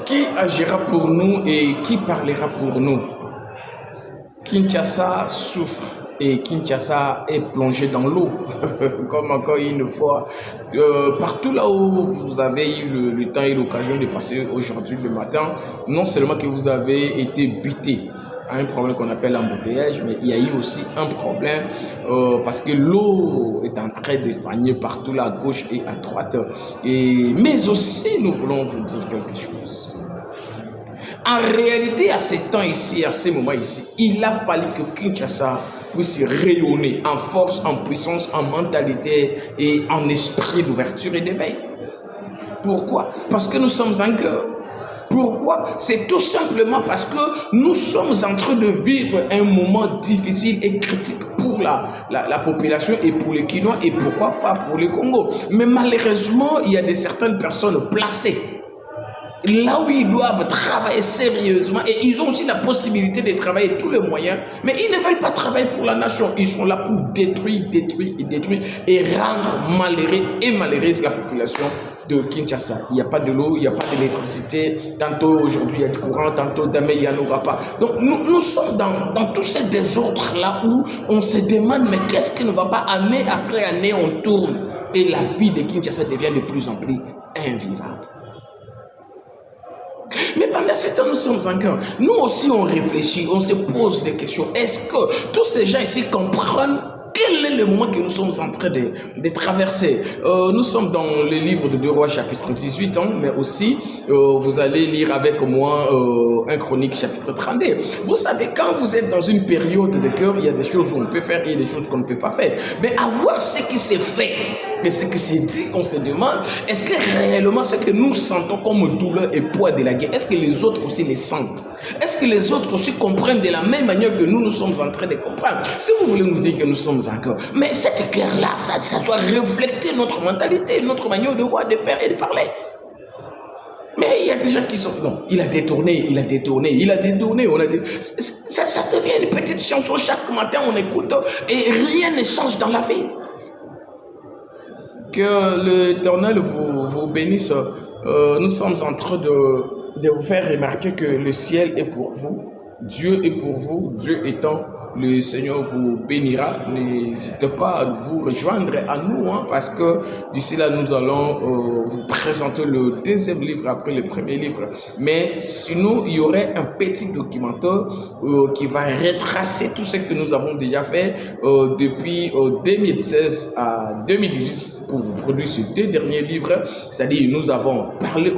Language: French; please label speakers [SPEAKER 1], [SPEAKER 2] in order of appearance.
[SPEAKER 1] Qui agira pour nous et qui parlera pour nous? Kinshasa souffre et Kinshasa est plongé dans l'eau, comme encore une fois. Partout là où vous avez eu le temps et l'occasion de passer aujourd'hui le matin, non seulement que vous avez été buté à un problème qu'on appelle l'embouteillage, mais il y a eu aussi un problème parce que l'eau est en train de stagner partout là, à gauche et à droite. Mais aussi, nous voulons vous dire quelque chose. En réalité, à ces temps ici, à ces moments ici, il a fallu que Kinshasa puisse rayonner en force, en puissance, en mentalité et en esprit d'ouverture et d'éveil. Pourquoi? Parce que nous sommes en guerre. Pourquoi? C'est tout simplement parce que nous sommes en train de vivre un moment difficile et critique pour la population et pour les Kinois et pourquoi pas pour les Congo. Mais malheureusement, il y a certaines personnes placées là où ils doivent travailler sérieusement et ils ont aussi la possibilité de travailler tous les moyens, mais ils ne veulent pas travailler pour la nation. Ils sont là pour détruire et rendre malheureux et malheureuse la population de Kinshasa. Il n'y a pas de l'eau, il n'y a pas d'électricité. Tantôt aujourd'hui il y a du courant, tantôt demain il n'y en aura pas. Donc nous sommes dans tous ces désordres là où on se demande mais qu'est-ce qui ne va pas? Année après année on tourne et la vie de Kinshasa devient de plus en plus invivable. Mais pendant ce temps, nous sommes en guerre. Nous aussi, on réfléchit, on se pose des questions. Est-ce que tous ces gens ici comprennent quel est le moment que nous sommes en train de traverser? Nous sommes dans le livre de 2 Rois chapitre 18, mais aussi vous allez lire avec moi 1 Chronique chapitre 32. Vous savez, quand vous êtes dans une période de guerre, il y a des choses où on peut faire et des choses qu'on ne peut pas faire. Mais à voir ce qui s'est fait et ce qui s'est dit, on se demande, est-ce que réellement ce que nous sentons comme douleur et poids de la guerre, est-ce que les autres aussi les sentent? Est-ce que les autres aussi comprennent de la même manière que nous sommes en train de comprendre? Si vous voulez nous dire que nous sommes en guerre, mais cette guerre-là, ça doit refléter notre mentalité, notre manière de voir, de faire et de parler. Mais il y a des gens qui sont... Non, il a détourné. On a dit, ça devient une petite chanson, chaque matin on écoute et rien ne change dans la vie. Que l'Éternel vous bénisse. Nous sommes en train de vous faire remarquer que le ciel est pour vous, Dieu est pour vous, Dieu étant, le Seigneur vous bénira. N'hésitez pas à vous rejoindre à nous, parce que d'ici là, nous allons vous présenter le deuxième livre après le premier livre. Mais sinon, il y aurait un petit documentaire qui va retracer tout ce que nous avons déjà fait depuis 2016 à 2018 pour vous produire ces 2 derniers livres. C'est-à-dire, nous avons parlé